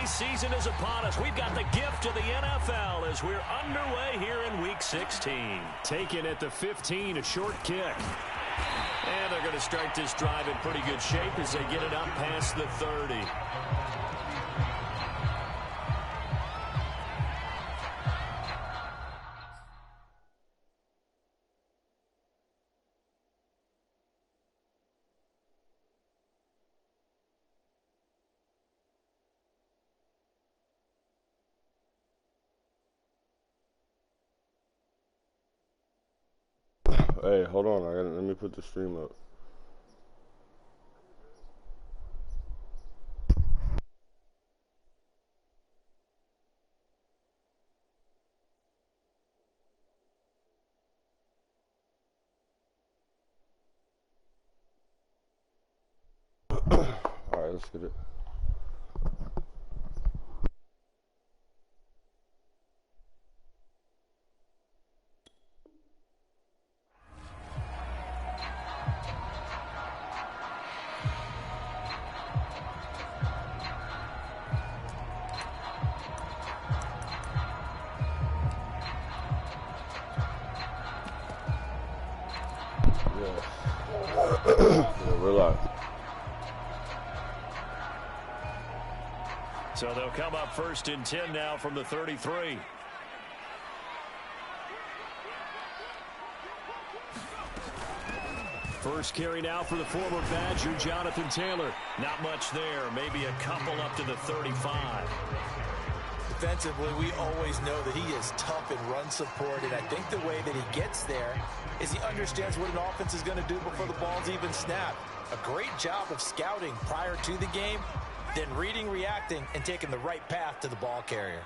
season is upon us. We've got the gift of the NFL as we're underway here in Week 16. Taken at the 15, a short kick. And they're going to start this drive in pretty good shape as they get it up past the 30. Hey, hold on. Let me put the stream up. All right, let's get it. So they'll come up 1st and 10 now from the 33. First carry now for the former Badger, Jonathan Taylor. Not much there, maybe a couple up to the 35. Defensively, we always know that he is tough in run support, and I think the way that he gets there is he understands what an offense is going to do before the ball's even snapped. A great job of scouting prior to the game, then reading, reacting, and taking the right path to the ball carrier.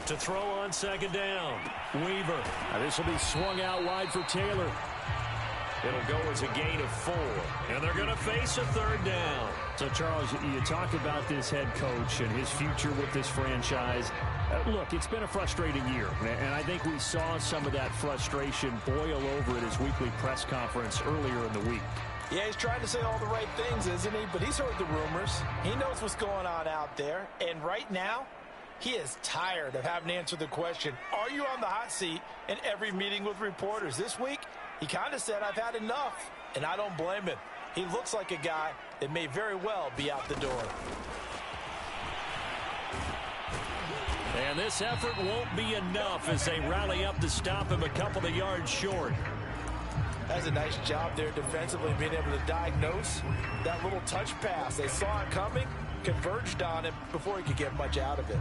To throw on 2nd down. Weaver. This will be swung out wide for Taylor. It'll go as a gain of 4. And they're going to face a 3rd down. So, Charles, you talk about this head coach and his future with this franchise. Look, it's been a frustrating year, and I think we saw some of that frustration boil over at his weekly press conference earlier in the week. Yeah, he's trying to say all the right things, isn't he? But he's heard the rumors. He knows what's going on out there. And right now, he is tired of having to answer the question, are you on the hot seat in every meeting with reporters? This week, he kind of said, I've had enough, and I don't blame him. He looks like a guy that may very well be out the door. And this effort won't be enough as they rally up to stop him a couple of yards short. That's a nice job there defensively, being able to diagnose that little touch pass. They saw it coming, converged on him before he could get much out of it.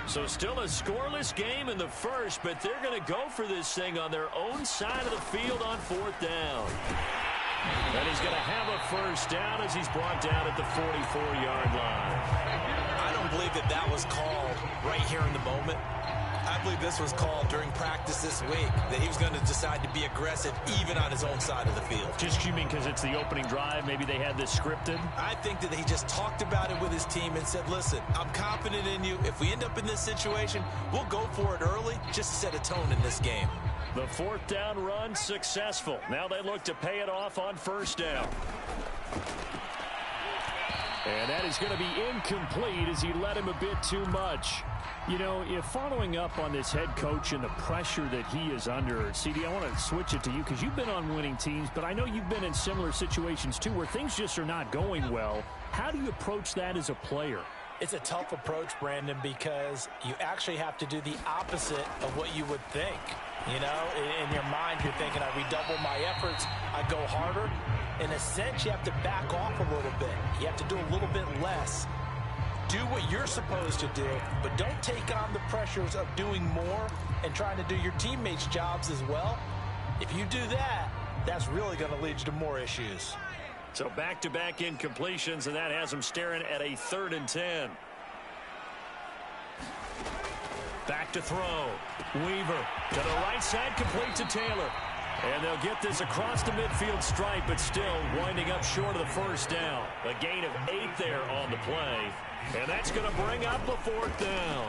So still a scoreless game in the first, but they're going to go for this thing on their own side of the field on 4th down. And he's going to have a 1st down as he's brought down at the 44-yard line. I don't believe that that was called right here in the moment. I believe this was called during practice this week, that he was going to decide to be aggressive even on his own side of the field. Just you mean because it's the opening drive, maybe they had this scripted? I think that he just talked about it with his team and said, listen, I'm confident in you. If we end up in this situation, we'll go for it early just to set a tone in this game. The 4th down run successful. Now they look to pay it off on 1st down. And that is going to be incomplete as he let him a bit too much. You know, if following up on this head coach and the pressure that he is under, CD, I want to switch it to you because you've been on winning teams, but I know you've been in similar situations too where things just are not going well. How do you approach that as a player? It's a tough approach, Brandon, because you actually have to do the opposite of what you would think. You know, in your mind, you're thinking, I redouble my efforts, I go harder. In a sense, you have to back off a little bit. You have to do a little bit less. Do what you're supposed to do, but don't take on the pressures of doing more and trying to do your teammates' jobs as well. If you do that, that's really going to lead you to more issues. So back-to-back incompletions, and that has them staring at a 3rd and 10. Back to throw. Weaver to the right side, complete to Taylor. And they'll get this across the midfield stripe, but still winding up short of the first down. A gain of 8 there on the play. And that's going to bring up a 4th down.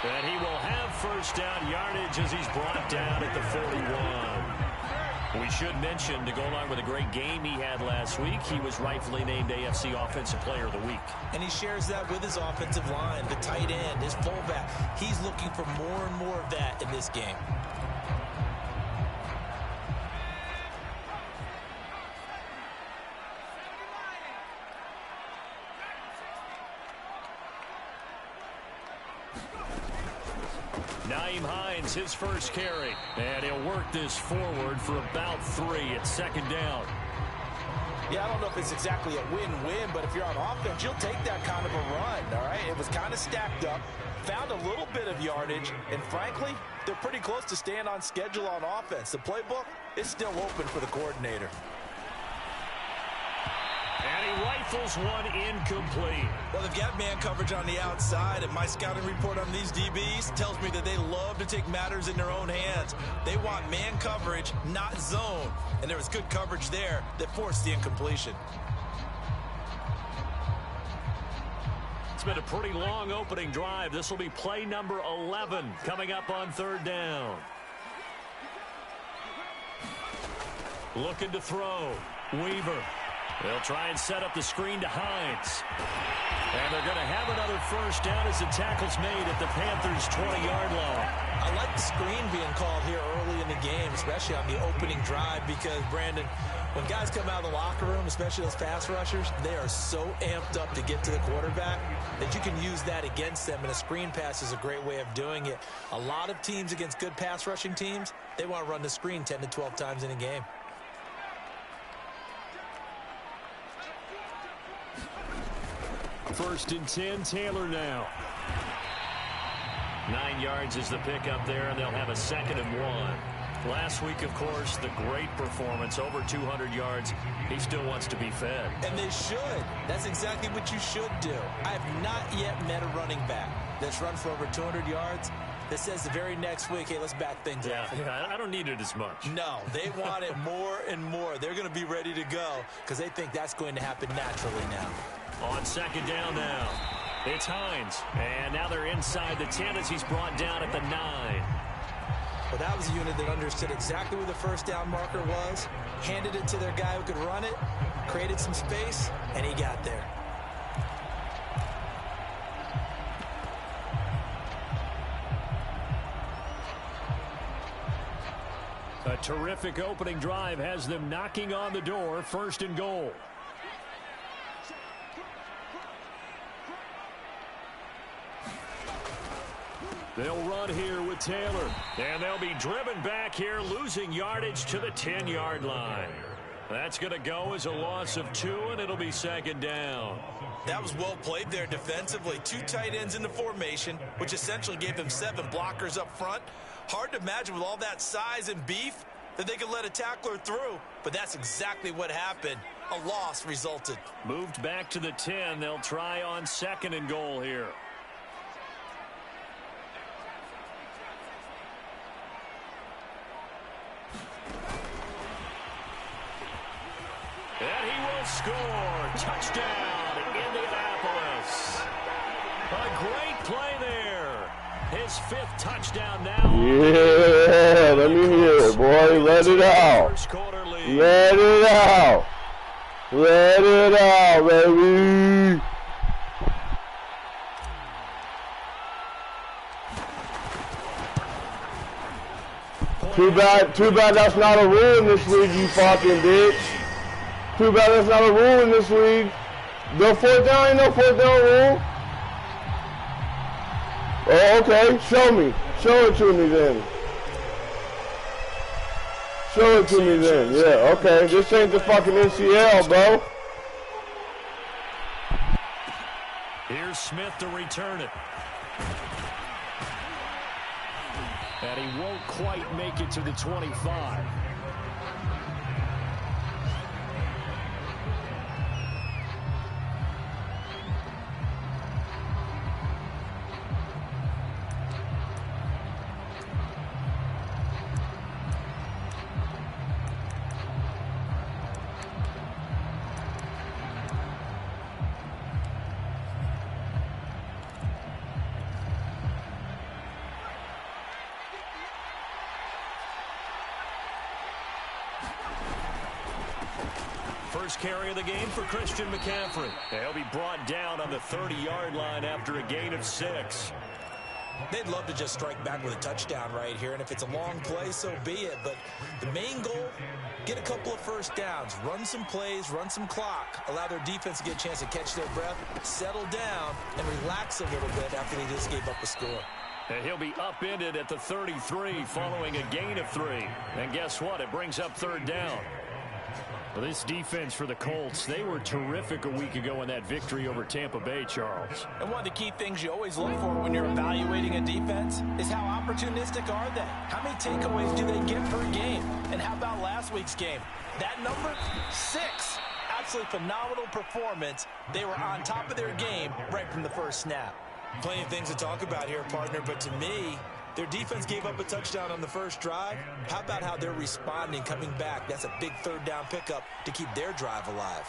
And he will have first down yardage as he's brought down at the 41. We should mention, to go along with a great game he had last week, he was rightfully named AFC Offensive Player of the Week. And he shares that with his offensive line, the tight end, his fullback. He's looking for more and more of that in this game. His first carry, and he'll work this forward for about 3 at 2nd down. Yeah, I don't know if it's exactly a win-win, but if you're on offense, you'll take that kind of a run, all right? It was kind of stacked up, found a little bit of yardage, and frankly, they're pretty close to staying on schedule on offense. The playbook is still open for the coordinator. And he rifles one incomplete. Well, they've got man coverage on the outside, and my scouting report on these DBs tells me that they love to take matters in their own hands. They want man coverage, not zone. And there was good coverage there that forced the incompletion. It's been a pretty long opening drive. This will be play number 11 coming up on 3rd down. Looking to throw. Weaver. They'll try and set up the screen to Hines. And they're going to have another first down as the tackle's made at the Panthers' 20-yard line. I like the screen being called here early in the game, especially on the opening drive, because, Brandon, when guys come out of the locker room, especially those pass rushers, they are so amped up to get to the quarterback that you can use that against them, and a screen pass is a great way of doing it. A lot of teams against good pass rushing teams, they want to run the screen 10 to 12 times in a game. First and 10, Taylor now. 9 yards is the pickup there, and they'll have a 2nd and 1. Last week, of course, the great performance, over 200 yards. He still wants to be fed. And they should. That's exactly what you should do. I have not yet met a running back that's run for over 200 yards that says the very next week, hey, let's back things up. Yeah, I don't need it as much. No, they want it more and more. They're going to be ready to go because they think that's going to happen naturally now. On 2nd down now, it's Hines. And now they're inside the 10 as he's brought down at the 9. Well, that was a unit that understood exactly where the first down marker was, handed it to their guy who could run it, created some space, and he got there. A terrific opening drive has them knocking on the door, 1st and goal. They'll run here with Taylor, and they'll be driven back here, losing yardage to the 10-yard line. That's going to go as a loss of 2, and it'll be 2nd down. That was well played there defensively. 2 tight ends in the formation, which essentially gave them 7 blockers up front. Hard to imagine with all that size and beef that they could let a tackler through, but that's exactly what happened. A loss resulted. Moved back to the 10. They'll try on 2nd and goal here. And he will score. Touchdown, Indianapolis. A great play there. His 5th touchdown now. Yeah, let me hear it, boy. Let it out. Let it out. Let it out, baby. Too bad that's not a rule in this league, you fucking bitch. Too bad that's not a rule in this league. No 4th down, ain't no 4th down rule. Oh, okay. Show me. Show it to me then. Show it to me then. Yeah, okay. This ain't the fucking NCL, bro. Here's Smith to return it. And he won't quite make it to the 25. First carry of the game for Christian McCaffrey. He'll be brought down on the 30-yard line after a gain of 6. They'd love to just strike back with a touchdown right here, and if it's a long play, so be it. But the main goal, get a couple of first downs, run some plays, run some clock, allow their defense to get a chance to catch their breath, settle down, and relax a little bit after they just gave up a score. And he'll be upended at the 33 following a gain of 3. And guess what? It brings up third down. Well, this defense for the Colts, they were terrific a week ago in that victory over Tampa Bay, Charles. And one of the key things you always look for when you're evaluating a defense is how opportunistic are they? How many takeaways do they get per game? And how about last week's game? That number, 6. Absolutely phenomenal performance. They were on top of their game right from the first snap. Plenty of things to talk about here, partner, but to me, their defense gave up a touchdown on the first drive. How about how they're responding, coming back? That's a big third down pickup to keep their drive alive.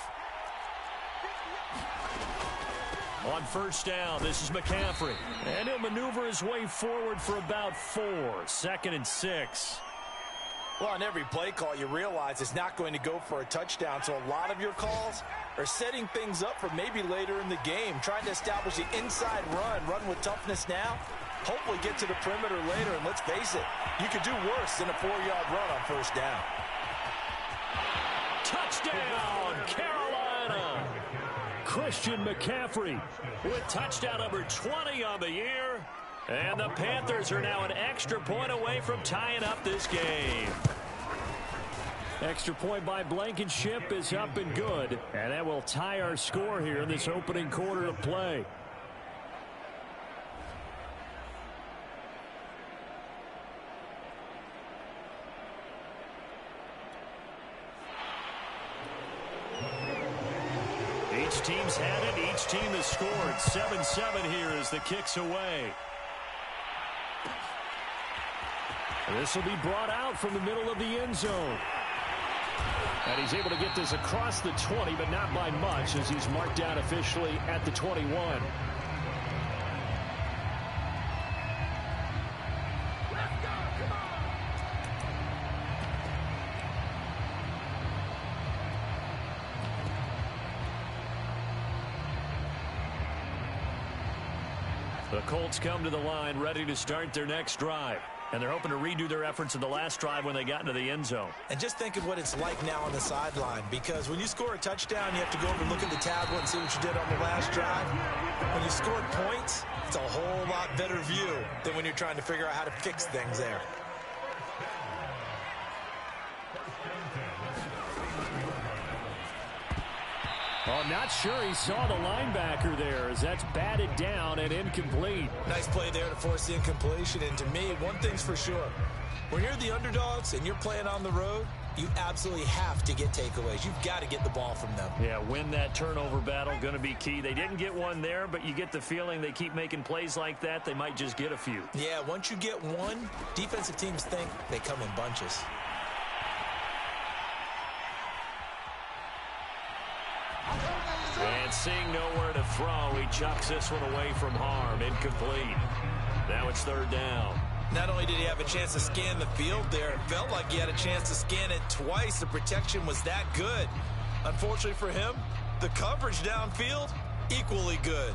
On first down, this is McCaffrey. And he'll maneuver his way forward for about 4. 2nd and 6. Well, on every play call, you realize it's not going to go for a touchdown, so a lot of your calls are setting things up for maybe later in the game, trying to establish the inside run with toughness now, hopefully get to the perimeter later, and let's face it, you could do worse than a 4-yard run on first down. Touchdown, Carolina! Christian McCaffrey with touchdown number 20 on the year. And the Panthers are now an extra point away from tying up this game. Extra point by Blankenship is up and good. And that will tie our score here in this opening quarter of play. Each team's had it. Each team has scored. 7-7 here as the kick's away. This will be brought out from the middle of the end zone. And he's able to get this across the 20, but not by much, as he's marked down officially at the 21. The Colts come to the line ready to start their next drive. And they're hoping to redo their efforts in the last drive when they got into the end zone. And just think of what it's like now on the sideline, because when you score a touchdown, you have to go over and look at the tablet and see what you did on the last drive. When you scored points, it's a whole lot better view than when you're trying to figure out how to fix things there. Oh, not sure he saw the linebacker there, as that's batted down and incomplete. Nice play there to force the incompletion. And to me, one thing's for sure. When you're the underdogs and you're playing on the road, you absolutely have to get takeaways. You've got to get the ball from them. Yeah, win that turnover battle, going to be key. They didn't get one there, but you get the feeling they keep making plays like that, they might just get a few. Yeah, once you get one, defensive teams think they come in bunches. And seeing nowhere to throw, he chucks this one away from harm. Incomplete. Now it's third down. Not only did he have a chance to scan the field there, it felt like he had a chance to scan it twice. The protection was that good. Unfortunately for him, the coverage downfield, equally good.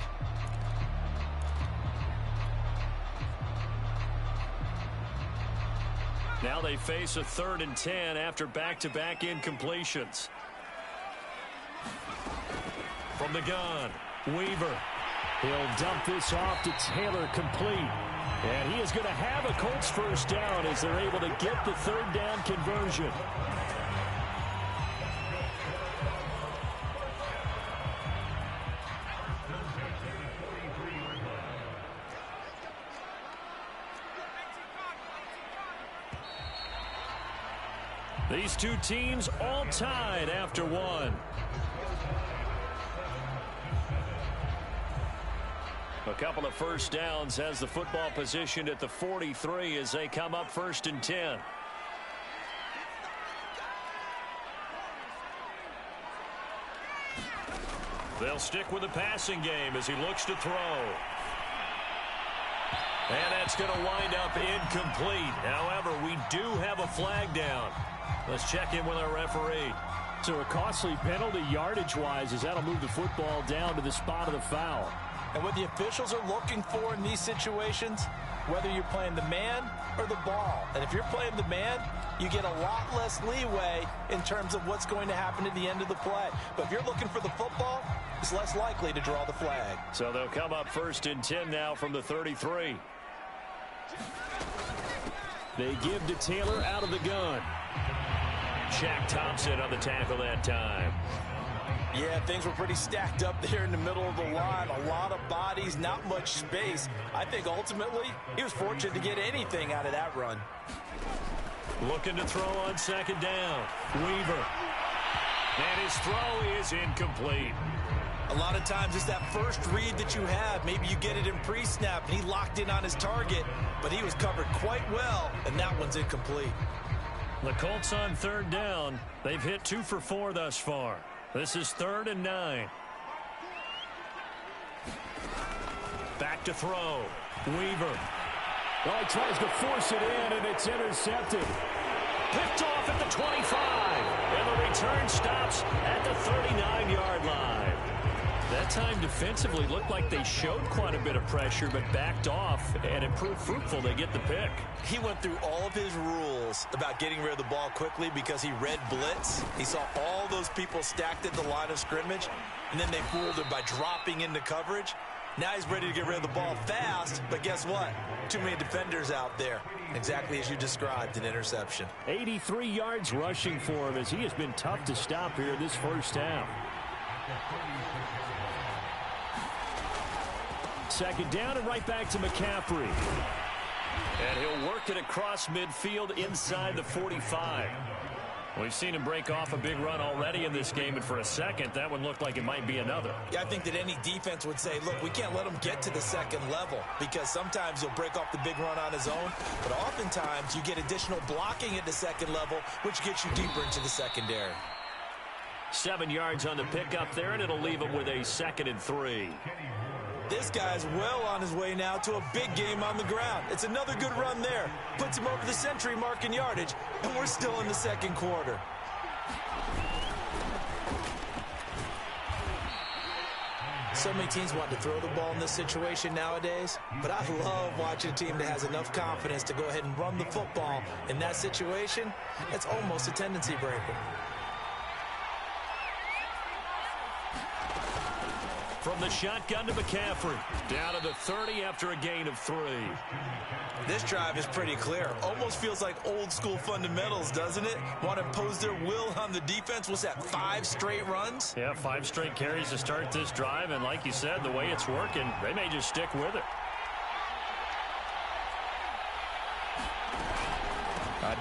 Now they face a 3rd and 10 after back-to-back incompletions. From the gun, Weaver. He'll dump this off to Taylor, complete. And he is going to have a Colts first down as they're able to get the third down conversion. These two teams all tied after one. A couple of first downs has the football positioned at the 43 as they come up 1st and 10. They'll stick with the passing game as he looks to throw. And that's going to wind up incomplete. However, we do have a flag down. Let's check in with our referee. So a costly penalty yardage-wise as that'll move the football down to the spot of the foul. And what the officials are looking for in these situations, whether you're playing the man or the ball. And if you're playing the man, you get a lot less leeway in terms of what's going to happen at the end of the play. But if you're looking for the football, it's less likely to draw the flag. So they'll come up 1st and 10 now from the 33. They give to Taylor out of the gun. Shaq Thompson on the tackle that time. Yeah, things were pretty stacked up there in the middle of the line. A lot of bodies, not much space. I think ultimately he was fortunate to get anything out of that run. Looking to throw on 2nd down. Weaver. And his throw is incomplete. A lot of times it's that first read that you have. Maybe you get it in pre-snap, and he locked in on his target, but he was covered quite well, and that one's incomplete. The Colts on 3rd down. They've hit 2 for 4 thus far. This is 3rd and 9. Back to throw. Weaver. Oh, he tries to force it in, and it's intercepted. Picked off at the 25. And the return stops at the 39-yard line. That time defensively looked like they showed quite a bit of pressure, but backed off, and it proved fruitful. They get the pick. He went through all of his rules about getting rid of the ball quickly because he read blitz. He saw all those people stacked at the line of scrimmage, and then they fooled him by dropping into coverage. Now he's ready to get rid of the ball fast, but guess what? Too many defenders out there. Exactly as you described, an interception. 83 yards rushing for him as he has been tough to stop here this first half. 2nd down and right back to McCaffrey. And he'll work it across midfield inside the 45. We've seen him break off a big run already in this game, and for a second, that one looked like it might be another. Yeah, I think that any defense would say, look, we can't let him get to the 2nd level because sometimes he'll break off the big run on his own, but oftentimes you get additional blocking at the 2nd level, which gets you deeper into the secondary. 7 yards on the pickup there, and it'll leave him with a 2nd and 3. This guy's well on his way now to a big game on the ground. It's another good run there. Puts him over the century mark in yardage, and we're still in the 2nd quarter. So many teams want to throw the ball in this situation nowadays, but I love watching a team that has enough confidence to go ahead and run the football. In that situation, it's almost a tendency breaker. From the shotgun to McCaffrey. Down to the 30 after a gain of 3. This drive is pretty clear. Almost feels like old school fundamentals, doesn't it? Want to impose their will on the defense. What's that, 5 straight runs? Yeah, 5 straight carries to start this drive. And like you said, the way it's working, they may just stick with it.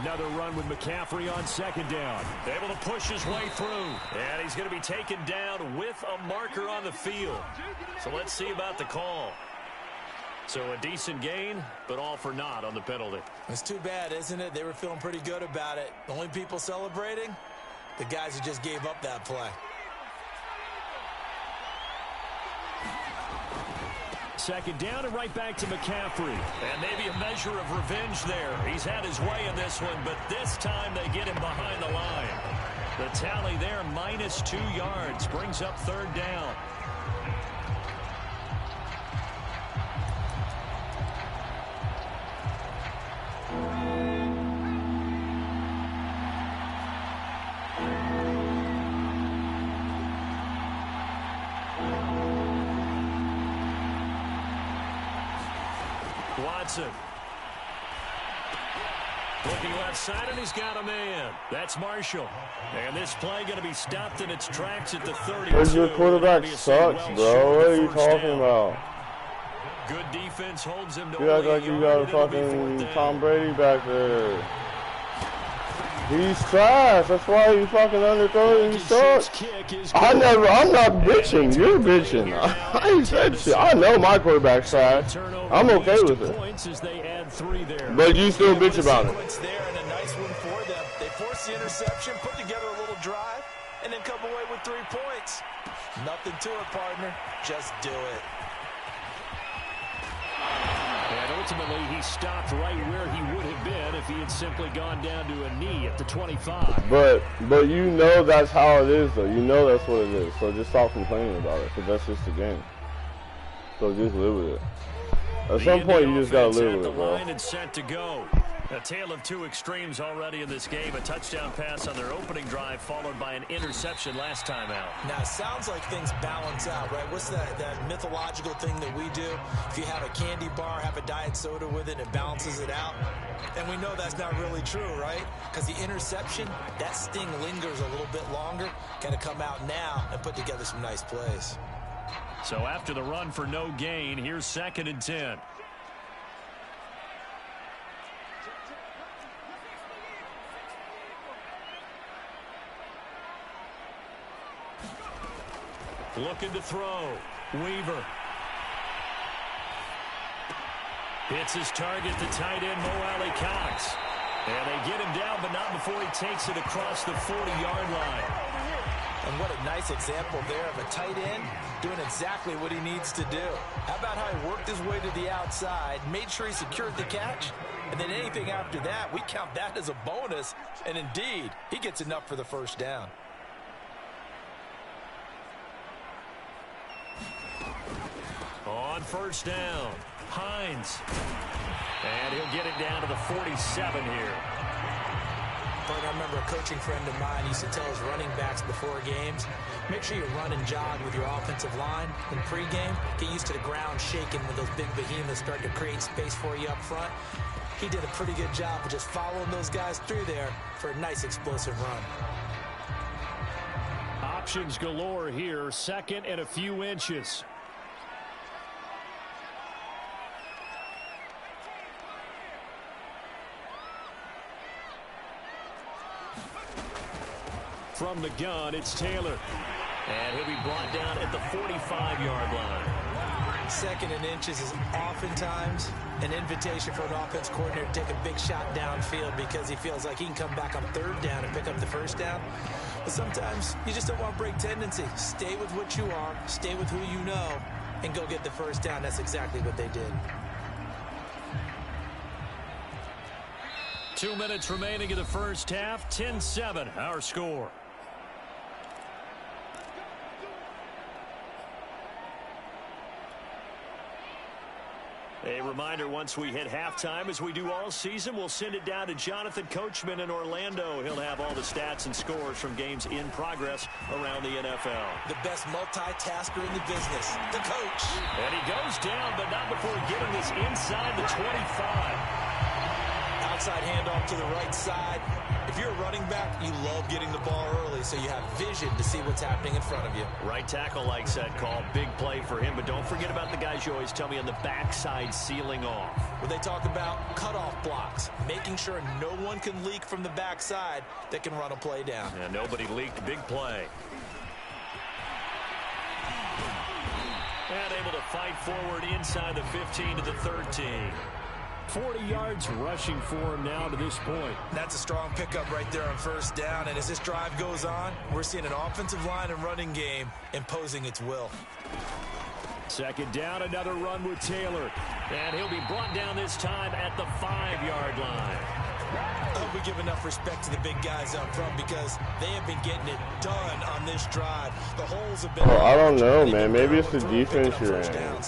Another run with McCaffrey on 2nd down. Able to push his way through. And he's going to be taken down with a marker on the field. So let's see about the call. So a decent gain, but all for naught on the penalty. It's too bad, isn't it? They were feeling pretty good about it. The only people celebrating, the guys who just gave up that play. 2nd down and right back to McCaffrey. And maybe a measure of revenge there. He's had his way in this one, but this time they get him behind the line. The tally there, minus 2 yards, brings up 3rd down. Watson. Looking left side, and he's got a man. That's Marshall. And this play going to be stopped in its tracks at the 32. Because your quarterback sucks, bro. What are you talking about? Good defense holds him to You act like you got a fucking Tom Brady back there. He's trash. That's why he fucking underthrows. He sucks. I'm not bitching. You're bitching. I ain't said shit. I know my quarterback's trash. I'm okay with it. But you still bitch about it. There and a nice one for them. They force the interception, put together a little drive, and then come away with 3 points. Nothing to it, partner. Just do it. And it'll ultimately he stopped right where he would have been if he had simply gone down to a knee at the 25. But you know that's how it is, though. You know that's what it is. So just stop complaining about it, because that's just the game. So just live with it. At some point, you just got to live with it, bro. Line and set to go. A tale of two extremes already in this game. A touchdown pass on their opening drive, followed by an interception last time out. Now, it sounds like things balance out, right? What's that mythological thing that we do? If you have a candy bar, have a diet soda with it, it balances it out. And we know that's not really true, right? Because the interception, that sting lingers a little bit longer. Got to come out now and put together some nice plays. So after the run for no gain, here's 2nd and 10. Looking to throw. Weaver. Hits his target, the tight end, Mo Alley Cox. And they get him down, but not before he takes it across the 40-yard line. And what a nice example there of a tight end doing exactly what he needs to do. How about how he worked his way to the outside, made sure he secured the catch, and then anything after that, we count that as a bonus. And indeed, he gets enough for the first down. On first down, Hines. And he'll get it down to the 47 here. I remember a coaching friend of mine used to tell his running backs before games, make sure you run and jog with your offensive line in pregame. Get used to the ground shaking when those big behemoths start to create space for you up front. He did a pretty good job of just following those guys through there for a nice explosive run. Options galore here, 2nd and a few inches. From the gun, it's Taylor. And he'll be brought down at the 45-yard line. 2nd and inches is oftentimes an invitation for an offense coordinator to take a big shot downfield because he feels like he can come back on 3rd down and pick up the first down. But sometimes you just don't want to break tendency. Stay with what you are, stay with who you know, and go get the first down. That's exactly what they did. 2 minutes remaining in the first half. 10-7, our score. A reminder, once we hit halftime, as we do all season, we'll send it down to Jonathan Coachman in Orlando. He'll have all the stats and scores from games in progress around the NFL. The best multitasker in the business, the coach. And he goes down, but not before getting this inside the 25. Outside handoff to the right side. If you're a running back, you love getting the ball early so you have vision to see what's happening in front of you. Right tackle likes that call. Big play for him, but don't forget about the guys you always tell me on the backside sealing off. Well, they talk about cutoff blocks, making sure no one can leak from the backside that can run a play down. Yeah, nobody leaked. Big play. And able to fight forward inside the 15 to the 13. 40 yards rushing for him now to this point. That's a strong pickup right there on first down. And as this drive goes on, we're seeing an offensive line and running game imposing its will. 2nd down, another run with Taylor. And he'll be brought down this time at the 5-yard line. I hope we give enough respect to the big guys up front because they have been getting it done on this drive. The holes have been... I don't know, man. Maybe it's the defense you're in.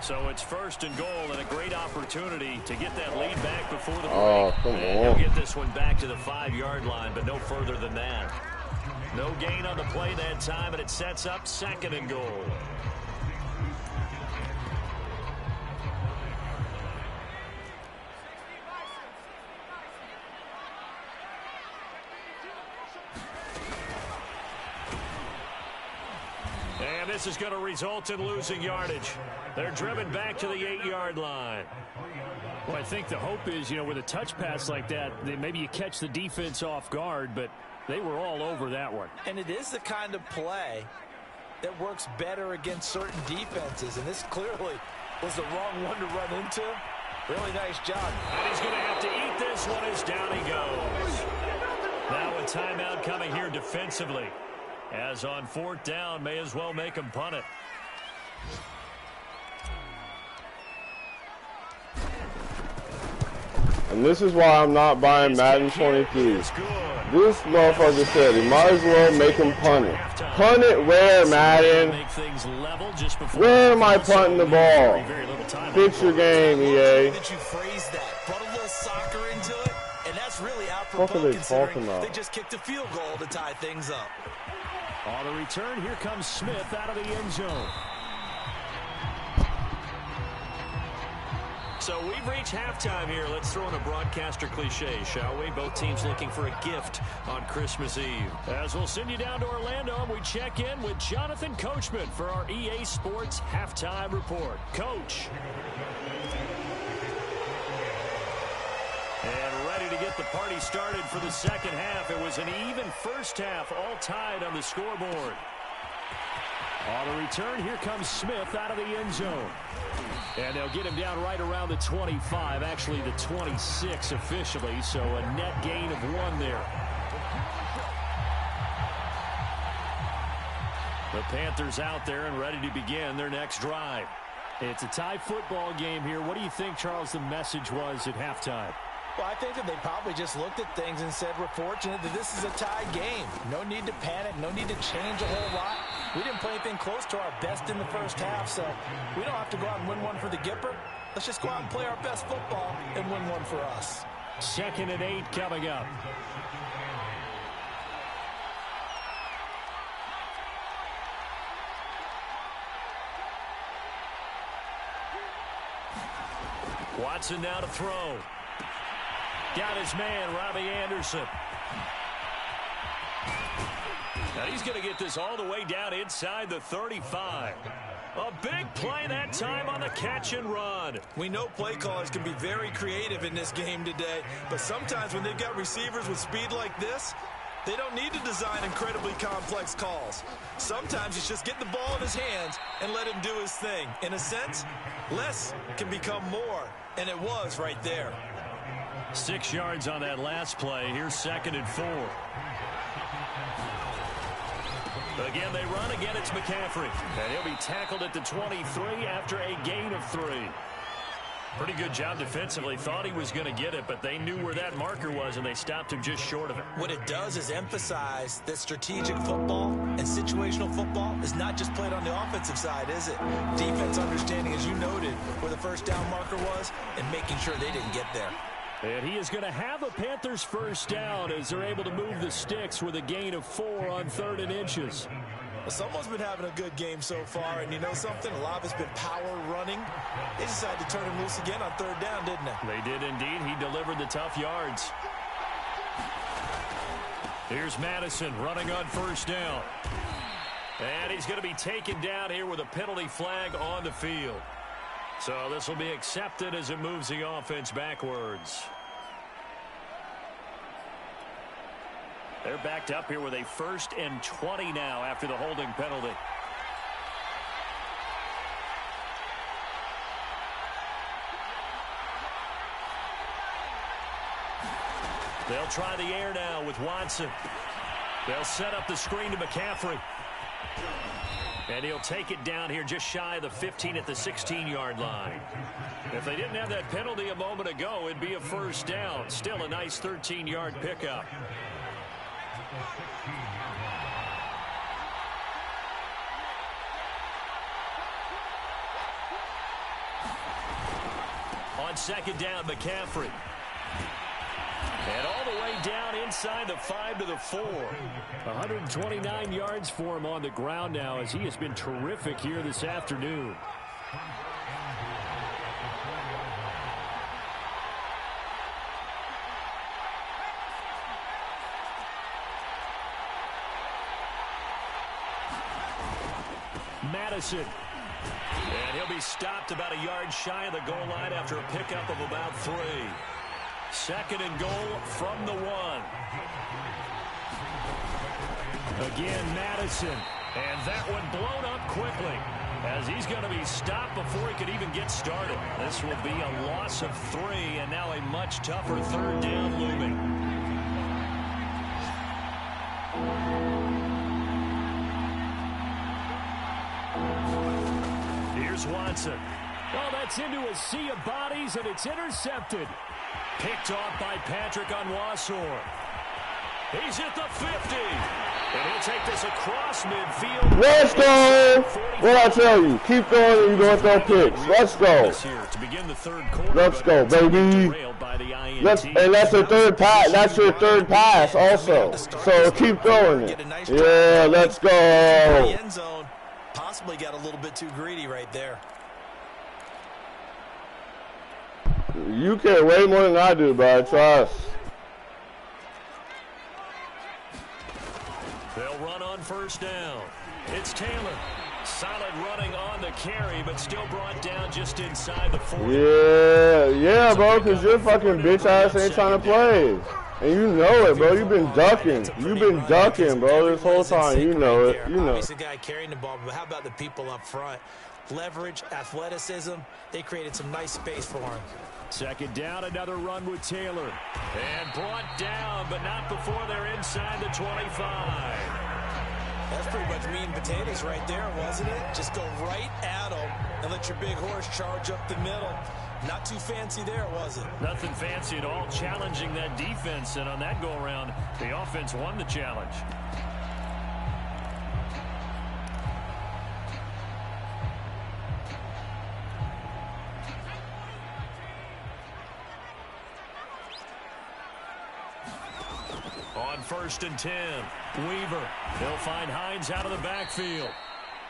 So it's 1st and goal and a great opportunity to get that lead back before the break. Oh, come on. He'll get this one back to the 5-yard line, but no further than that. No gain on the play that time, and it sets up 2nd and goal. And this is going to result in losing yardage. They're driven back to the 8-yard line. Well, I think the hope is, with a touch pass like that, maybe you catch the defense off guard, but they were all over that one. And it is the kind of play that works better against certain defenses, and this clearly was the wrong one to run into. Really nice job. And he's going to have to eat this one as down he goes. Now a timeout coming here defensively. As on 4th down, may as well make him punt it. And this is why I'm not buying Madden 23. This motherfucker said he might as well make him punt it. Punt it where, Madden? Where am I punting the ball? Fix your game, EA. What are they talking about? They just kicked a field goal to tie things up. On the return, here comes Smith out of the end zone. So we've reached halftime here. Let's throw in a broadcaster cliche, shall we? Both teams looking for a gift on Christmas Eve. As we'll send you down to Orlando, and we check in with Jonathan Coachman for our EA Sports Halftime Report. Coach. And ready to get the party started for the second half. It was an even first half, all tied on the scoreboard. On the return, here comes Smith out of the end zone. And they'll get him down right around the 25, actually the 26 officially, so a net gain of 1 there. The Panthers out there and ready to begin their next drive. It's a tie football game here. What do you think, Charles, the message was at halftime? Well, I think that they probably just looked at things and said, we're fortunate that this is a tie game. No need to panic, no need to change a whole lot. We didn't play anything close to our best in the first half, so we don't have to go out and win one for the Gipper. Let's just go out and play our best football and win one for us. 2nd and 8 coming up. Watson now to throw. Got his man, Robbie Anderson. Now he's going to get this all the way down inside the 35. A big play that time on the catch and run. We know play callers can be very creative in this game today, but sometimes when they've got receivers with speed like this, they don't need to design incredibly complex calls. Sometimes it's just get the ball in his hands and let him do his thing. In a sense, less can become more, and it was right there. 6 yards on that last play. Here's 2nd and 4. Again, they run. Again, it's McCaffrey. And he'll be tackled at the 23 after a gain of 3. Pretty good job defensively. Thought he was going to get it, but they knew where that marker was, and they stopped him just short of it. What it does is emphasize that strategic football and situational football is not just played on the offensive side, is it? Defense understanding, as you noted, where the first down marker was and making sure they didn't get there. And he is going to have a Panthers first down as they're able to move the sticks with a gain of 4 on 3rd and inches. Well, someone's been having a good game so far, and you know something? A lot of it's been power running. They decided to turn him loose again on 3rd down, didn't they? They did indeed. He delivered the tough yards. Here's Madison running on 1st down. And he's going to be taken down here with a penalty flag on the field. So this will be accepted as it moves the offense backwards. They're backed up here with a 1st and 20 now after the holding penalty. They'll try the air now with Watson. They'll set up the screen to McCaffrey. And he'll take it down here just shy of the 15 at the 16-yard line. If they didn't have that penalty a moment ago, it'd be a 1st down. Still a nice 13-yard pickup. On 2nd down, McCaffrey. And all the way down inside the 5 to the 4. 129 yards for him on the ground now as he has been terrific here this afternoon. Madison. And he'll be stopped about a yard shy of the goal line after a pickup of about 3. 2nd and goal from the 1. Again, Madison. And that one blown up quickly as he's going to be stopped before he could even get started. This will be a loss of 3 and now a much tougher 3rd down looming. Here's Watson. Oh, that's into a sea of bodies, and it's intercepted. Picked off by Patrick Onwuasor. He's at the 50. And he'll take this across midfield. Let's go. What I tell you, keep going and you're going to throw picks. Let's go. Let's go, baby. And that's your third pass. That's your third pass also. So keep throwing it. Yeah, let's go. End zone. Possibly got a little bit too greedy right there. You care way more than I do, bro. Trust. They'll run on first down. It's Taylor. Solid running on the carry, but still brought down just inside the 40. Yeah, bro, because your fucking bitch ass ain't trying to play. And you know it, bro. You've been ducking. You've been ducking, bro, this whole time. You know it. You know. He's the guy carrying the ball, but how about the people up front? Leverage, athleticism. They created some nice space for him. Second down, another run with Taylor. And brought down, but not before they're inside the 25. That's pretty much meat and potatoes right there, wasn't it? Just go right at them and let your big horse charge up the middle. Not too fancy there, was it? Nothing fancy at all, challenging that defense. And on that go-around, the offense won the challenge. On 1st and 10, Weaver. He'll find Hines out of the backfield.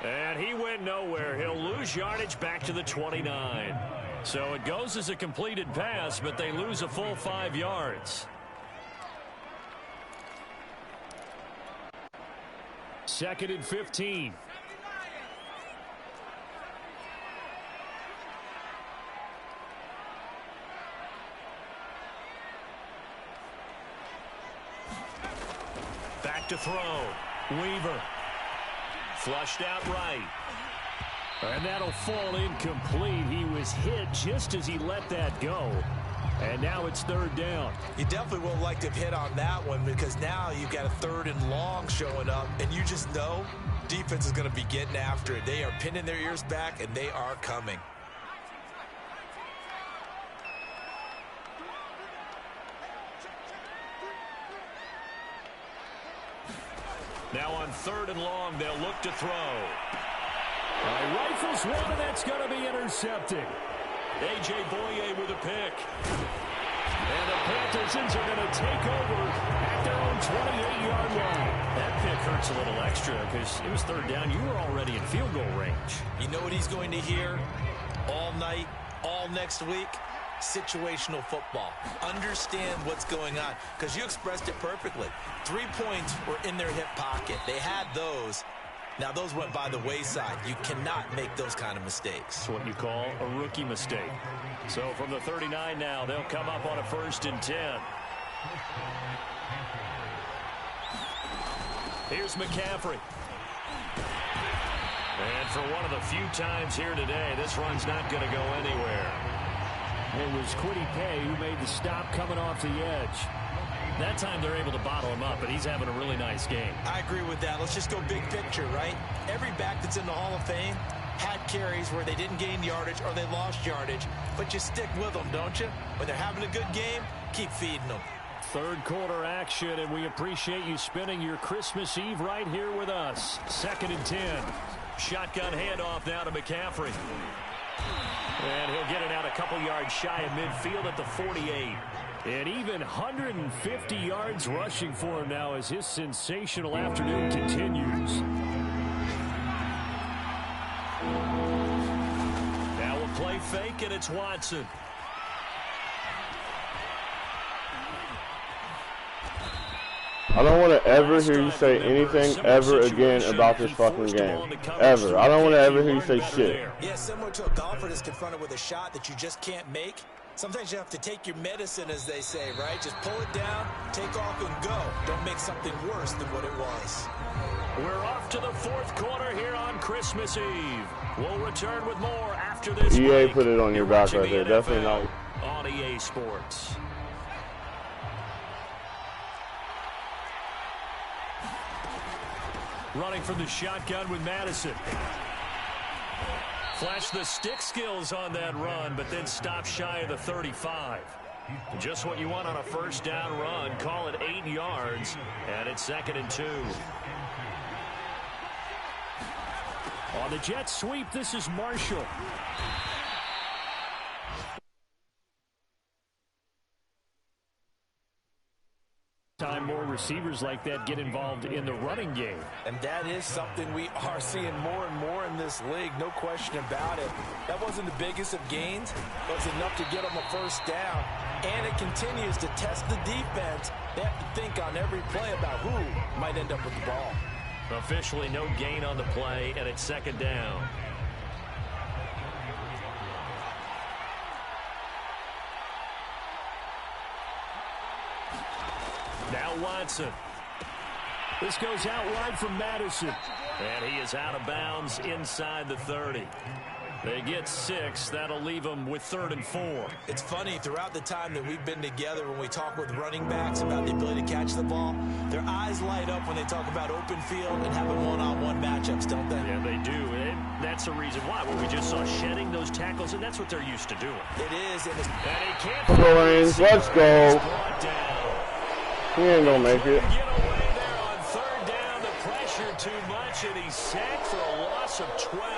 And he went nowhere. He'll lose yardage back to the 29. So it goes as a completed pass, but they lose a full 5 yards. Second and 15. Back to throw. Weaver. Flushed out right. And that'll fall incomplete. He was hit just as he let that go. And now it's third down. You definitely would have liked to have hit on that one because now you've got a 3rd and long showing up. And you just know defense is going to be getting after it. They are pinning their ears back, and they are coming. Now on 3rd and long, they'll look to throw. Rifles one, and that's going to be intercepted. A.J. Boye with a pick. And the Panthers are going to take over at their own 28-yard line. That pick hurts a little extra because it was 3rd down. You were already in field goal range. You know what he's going to hear all night, all next week? Situational football. Understand what's going on because you expressed it perfectly. 3 points were in their hip pocket. They had those. Now, those went by the wayside. You cannot make those kind of mistakes. That's what you call a rookie mistake. So from the 39 now, they'll come up on a 1st and 10. Here's McCaffrey. And for one of the few times here today, this run's not going to go anywhere. It was Kwity Paye who made the stop coming off the edge. That time they're able to bottle him up, but he's having a really nice game. I agree with that. Let's just go big picture, right? Every back that's in the Hall of Fame had carries where they didn't gain yardage or they lost yardage, but you stick with them, don't you? When they're having a good game, keep feeding them. 3rd quarter action, and we appreciate you spending your Christmas Eve right here with us. 2nd and 10. Shotgun handoff now to McCaffrey. And he'll get it out a couple yards shy of midfield at the 48. And even 150 yards rushing for him now as his sensational afternoon continues. Now we'll play fake, and it's Watson. I don't want to ever hear you say anything ever again about this fucking game. Ever. I don't want to ever hear you say shit. Yeah, similar to a golfer that's confronted with a shot that you just can't make. Sometimes you have to take your medicine, as they say, right? Just pull it down, take off, and go. Don't make something worse than what it was. We're off to the 4th quarter here on Christmas Eve. We'll return with more after this EA break. put it on your back right there. Definitely not. On EA Sports. Running from the shotgun with Madison. Flash the stick skills on that run, but then stop shy of the 35. Just what you want on a first down run. Call it 8 yards, and it's 2nd and 2. On the jet sweep, this is Marshall. Time more receivers like that get involved in the running game. And that is something we are seeing more and more in this league, no question about it. That wasn't the biggest of gains, but it's enough to get them a first down. And it continues to test the defense. They have to think on every play about who might end up with the ball. Officially no gain on the play, and it's 2nd down. Now Watson. This goes out wide from Madison. And he is out of bounds inside the 30. They get 6. That'll leave them with 3rd and 4. It's funny, throughout the time that we've been together, when we talk with running backs about the ability to catch the ball, their eyes light up when they talk about open field and having one-on-one matchups, don't they? Yeah, they do. And that's the reason why. Well, we just saw shedding those tackles, and that's what they're used to doing. It is. And he can't. Let's go. He ain't gonna make it. Get away there on 3rd down. The pressure too much, and he's sacked for a loss of 12.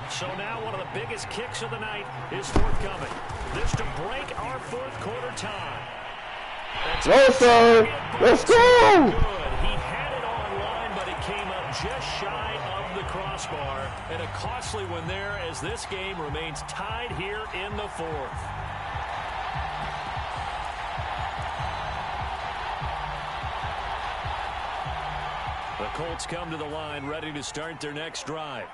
So now one of the biggest kicks of the night is forthcoming. This to break our 4th quarter tie. Let's go! Let's go! Good. He had it online, but it came up just shy of the crossbar. And a costly one there as this game remains tied here in the 4th. The Colts come to the line ready to start their next drive.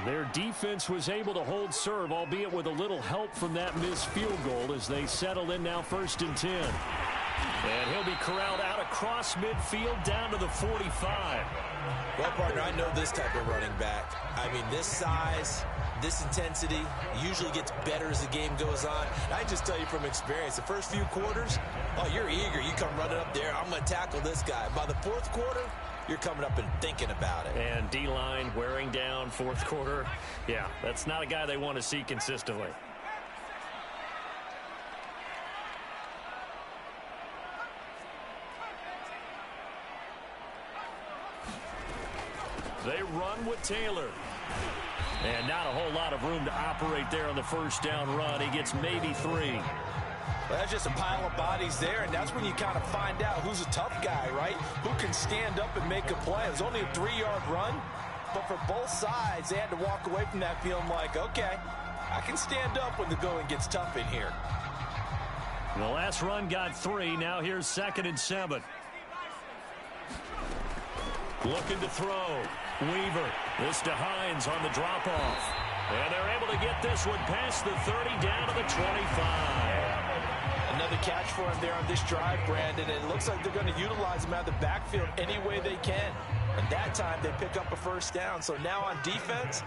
Their defense was able to hold serve, albeit with a little help from that missed field goal as they settle in now 1st and 10. And he'll be corralled out across midfield down to the 45. Well, partner, I know this type of running back. I mean, this size, this intensity usually gets better as the game goes on. I just tell you from experience, the first few quarters, oh, you're eager. You come running up there, I'm going to tackle this guy. By the 4th quarter, you're coming up and thinking about it. And D-line wearing down 4th quarter. Yeah, that's not a guy they want to see consistently. They run with Taylor. And not a whole lot of room to operate there on the first down run. He gets maybe 3. Well, that's just a pile of bodies there, and that's when you kind of find out who's a tough guy, right? Who can stand up and make a play. It was only a 3-yard run, but for both sides, they had to walk away from that feeling like, okay, I can stand up when the going gets tough in here. The last run got 3. Now here's 2nd and 7. Looking to throw. Weaver. This to Hines on the drop-off. And they're able to get this one past the 30 down to the 25. Another catch for him there on this drive, Brandon. And it looks like they're going to utilize him out of the backfield any way they can. And that time they pick up a first down. So now on defense,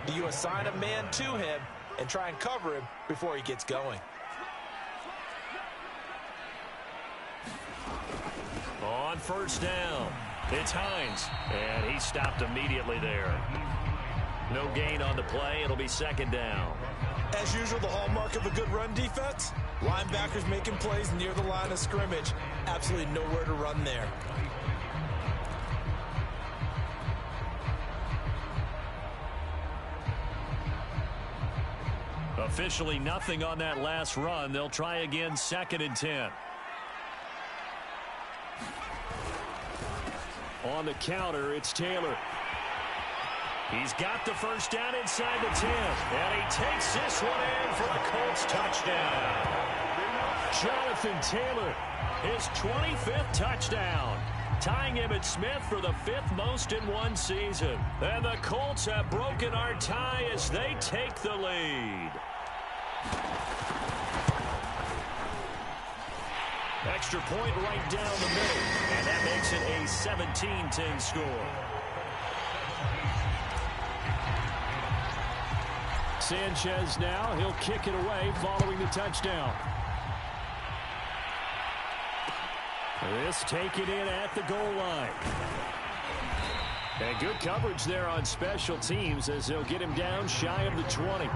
do you assign a man to him and try and cover him before he gets going? On first down, it's Hines. And he stopped immediately there. No gain on the play. It'll be 2nd down. As usual, the hallmark of a good run defense, linebackers making plays near the line of scrimmage. Absolutely nowhere to run there. Officially nothing on that last run. They'll try again 2nd and 10. On the counter, it's Taylor. He's got the first down inside the 10. And he takes this one in for a Colts touchdown. Jonathan Taylor, his 25th touchdown, tying Emmitt Smith for the 5th most in one season. And the Colts have broken our tie as they take the lead. Extra point right down the middle. And that makes it a 17-10 score. Sanchez now, he'll kick it away following the touchdown. This taken in at the goal line. And good coverage there on special teams as they'll get him down shy of the 20.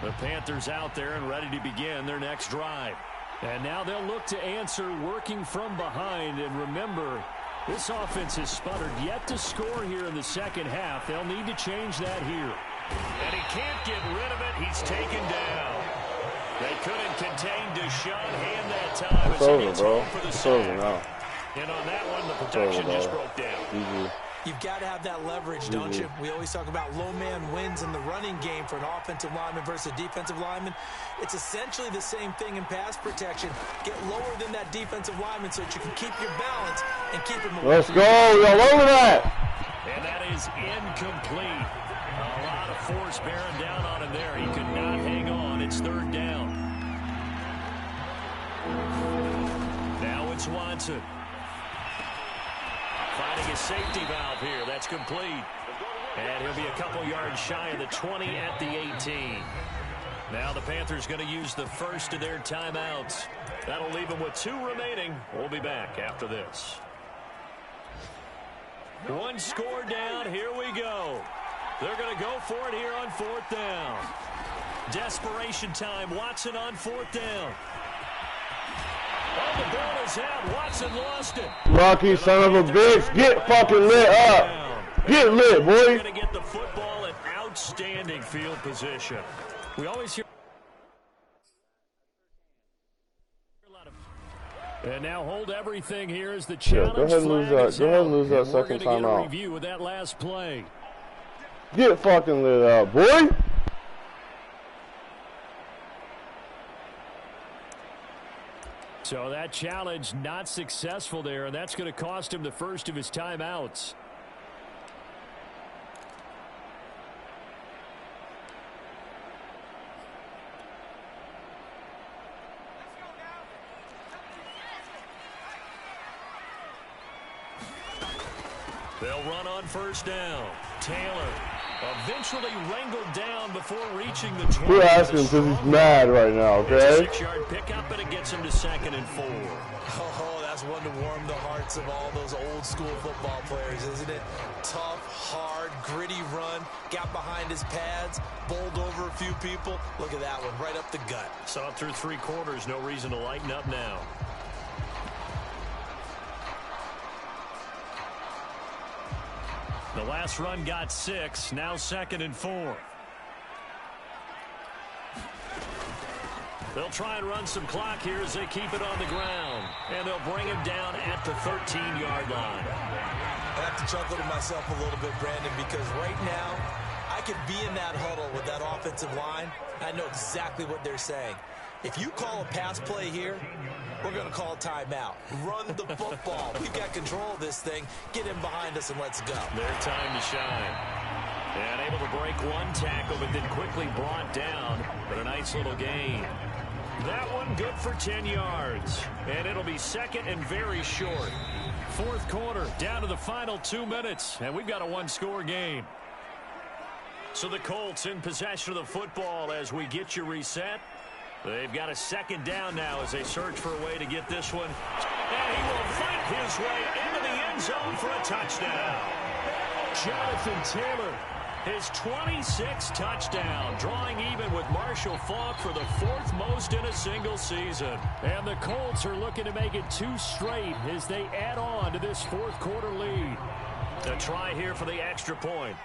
The Panthers out there and ready to begin their next drive. And now they'll look to answer working from behind. And remember, this offense has sputtered yet to score here in the second half. They'll need to change that here. And he can't get rid of it. He's taken down. They couldn't contain Deshaun Hand that time. It's over, bro. It's over now. And on that one, the protection just broke down. You've got to have that leverage, don't you? We always talk about low man wins in the running game for an offensive lineman versus a defensive lineman. It's essentially the same thing in pass protection. Get lower than that defensive lineman so that you can keep your balance and keep him away. Let's go. Y'all over that. And that is incomplete. A lot of force bearing down on him there. He could not hang on. It's third down. Now it's Watson. Finding a safety valve here. That's complete. And he'll be a couple yards shy of the 20 at the 18. Now the Panthers going to use the first of their timeouts. That'll leave them with 2 remaining. We'll be back after this. One score down. Here we go. They're going to go for it here on 4th down. Desperation time. Watson on 4th down. Oh, the ball is out. Watson lost it. Rocky, son of a bitch. Get fucking lit up. Get lit, boy. Going to get the football in outstanding field position. We always hear. And now hold everything here as the challenge. Yeah, go ahead and lose that. Go ahead and lose that second time out. Review with that last play. Get fucking lit up, boy. So that challenge not successful there, and that's going to cost him the first of his timeouts. They'll run on first down. Taylor eventually wrangled down before reaching the 20. We're asking because he's mad right now, okay? It's a 6-yard pickup, and it gets him to 2nd and 4. Oh, that's one to warm the hearts of all those old school football players, isn't it? Tough, hard, gritty run. Got behind his pads, bowled over a few people. Look at that one, right up the gut. Saw it through 3 quarters. No reason to lighten up now. The last run got 6. Now 2nd and 4. They'll try and run some clock here as they keep it on the ground. And they'll bring him down at the 13-yard line. I have to chuckle to myself a little bit, Brandon, because right now I could be in that huddle with that offensive line. I know exactly what they're saying. If you call a pass play here, we're going to call a timeout. Run the football. We've got control of this thing. Get in behind us and let's go. Their time to shine. And able to break one tackle, but then quickly brought down. But a nice little gain. That one good for 10 yards. And it'll be 2nd and very short. 4th quarter, down to the final 2 minutes. And we've got a 1-score game. So the Colts in possession of the football as we get you reset. They've got a 2nd down now as they search for a way to get this one. And he will fight his way into the end zone for a touchdown. Jonathan Taylor, his 26th touchdown, drawing even with Marshall Faulk for the 4th most in a single season. And the Colts are looking to make it 2 straight as they add on to this 4th quarter lead. A try here for the extra point.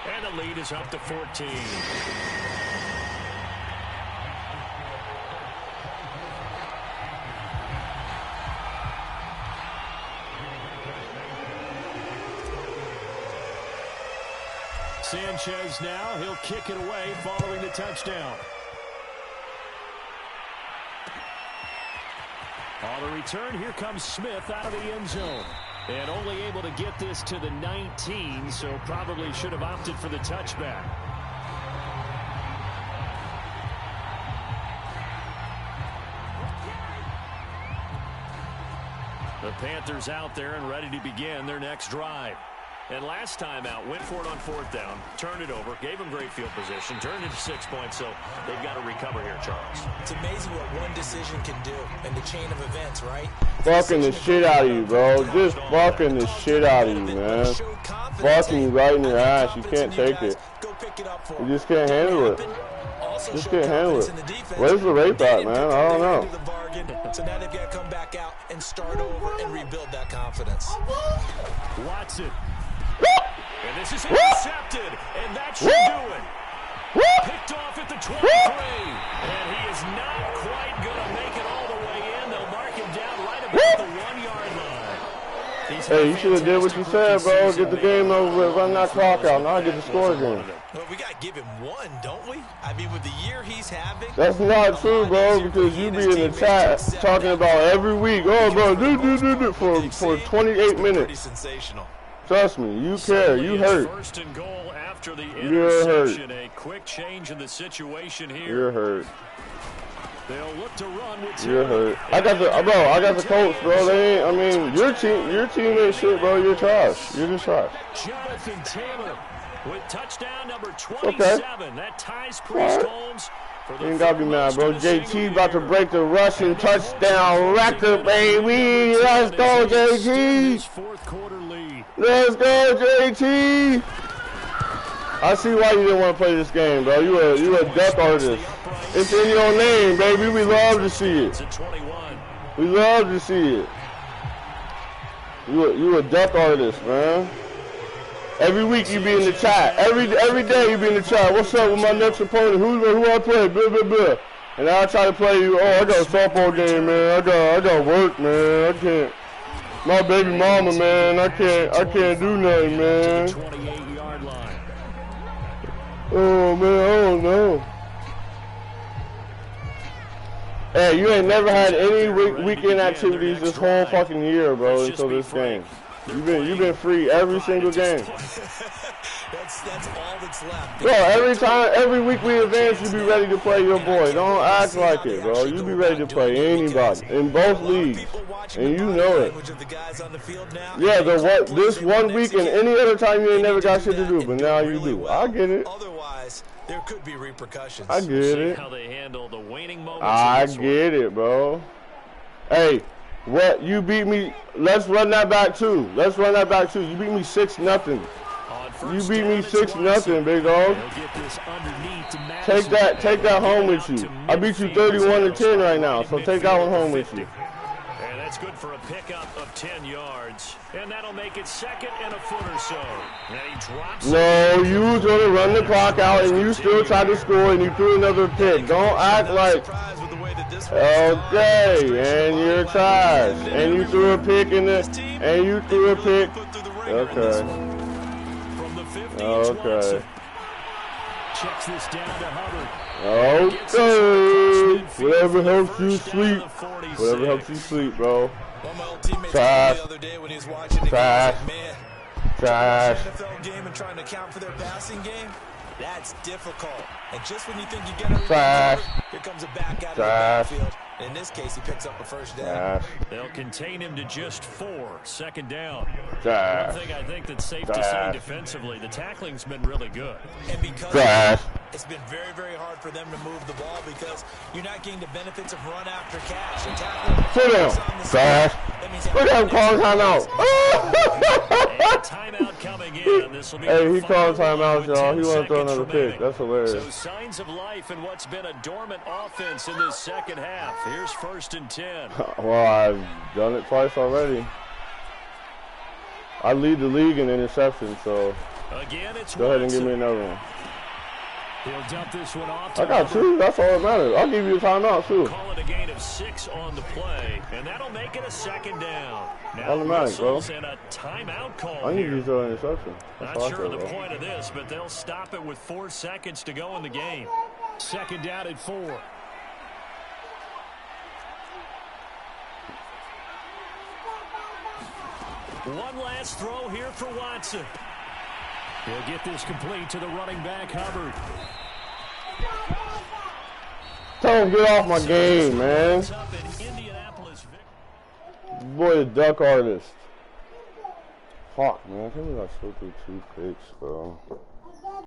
And the lead is up to 14. Sanchez now, he'll kick it away following the touchdown. On the return, here comes Smith out of the end zone. And only able to get this to the 19, so probably should have opted for the touchback. The Panthers out there and ready to begin their next drive. And last time out, went for it on 4th down, turned it over, gave him great field position, turned it to 6 points, so they've got to recover here, Charles. It's amazing what one decision can do in the chain of events, right? Fucking the shit out of you, bro. Just fucking the shit out of you, man. Fucking you right in your ass. You can't take it. You just can't handle it. Just can't handle it. Where's the rape at, man? I don't know. So now they've got to come back out and start over and rebuild that confidence. Watson. And this is intercepted, and that should do it. Picked off at the 23, and he is not quite going to make it all the way in. They'll mark him down right about the 1-yard line. Hey, you should have did what you said, bro. Get the game over with, run that clock out, now get the score again. Well, we got to give him one, don't we? I mean, with the year he's having. That's not true, bro, because you be in the chat talking about every week, oh, bro, do for 28 minutes. Sensational. Trust me, you care. You hurt. First and goal after the You're hurt. A quick change in the situation here. You're hurt. They'll look to run with You're hurt. I got the Colts, bro. They ain't, I mean, your team ain't shit, bro. You're trash. You're just trash. Jonathan Taylor with touchdown number 27. That ties Priest Holmes. You ain't gotta be mad, bro. JT about to break the rushing touchdown record, baby. Let's go, JT. Let's go, JT. I see why you didn't want to play this game, bro. You a duck artist. It's in your name, baby. We love to see it. We love to see it. You a duck artist, man. Every week you be in the chat. Every day you be in the chat. What's up with my next opponent? Who I play? Blah, blah, blah. And I try to play you. Oh, I got a softball game, man. I got work, man. I can't. My baby mama, man. I can't do nothing, man. 28-yard line. Oh man, I don't know. Hey, you ain't never had any weekend activities this whole fucking year, bro, until this game. You've been free every single game. That's all that's left. Bro, every week we advance, you be ready to play your boy. Don't act like it, bro. You be ready to play anybody in both leagues, and you know it. Yeah, this one week and any other time you ain't never got shit to do, but now you do. I get it. Otherwise, there could be repercussions. I get it. How they handle the waning moments. I get it, bro. Hey. What you beat me? Let's run that back too. You beat me 6-0. You beat me 6-0, big dog. Take that home with you. I beat you 31-10 right now, so take that one home with you. And that's good for a pickup of 10 yards, and that'll make it 2nd and a foot or so. And he drops. No, you was gonna run the clock out, and you still tried to score, and you threw another pick. Don't act like. Okay, and you're trash. And you threw a pick Okay. Okay. Checks this down to Hubbard. Okay. Whatever helps you sleep. Whatever helps you sleep, bro. Trash. Trash. Trash. NFL game and trying to account for their passing game. That's difficult. And just when you think you get it, here comes a back out of the backfield. In this case, he picks up a first down. They'll contain him to just 4. 2nd down. Trash. One thing I think that's safe to say defensively, the tackling's been really good. And because it's been very, very hard for them to move the ball because you're not getting the benefits of run after catch. Sit down. Trash. Look at him calling timeout. Timeout coming in. This will be hey, he called timeout, y'all. He want to throw another pick. That's hilarious. So signs of life in what's been a dormant offense in this second half. Here's 1st and 10. Well, I've done it twice already. I lead the league in interceptions, so again, it's go ahead and give me another one. He'll dump this one off. I got 2. That's all that matters. I'll give you a timeout, too. Call it a gain of 6 on the play, and that'll make it a 2nd down. Now automatic, bro. And a timeout call. I need you to throw an interception. Not sure of the point of this, but they'll stop it with 4 seconds to go in the game. 2nd down at 4. One last throw here for Watson. He'll get this complete to the running back, Hubbard. Tell him get off my game, man. Boy, a duck artist. Fuck, man. I think we got still through 2 picks, bro.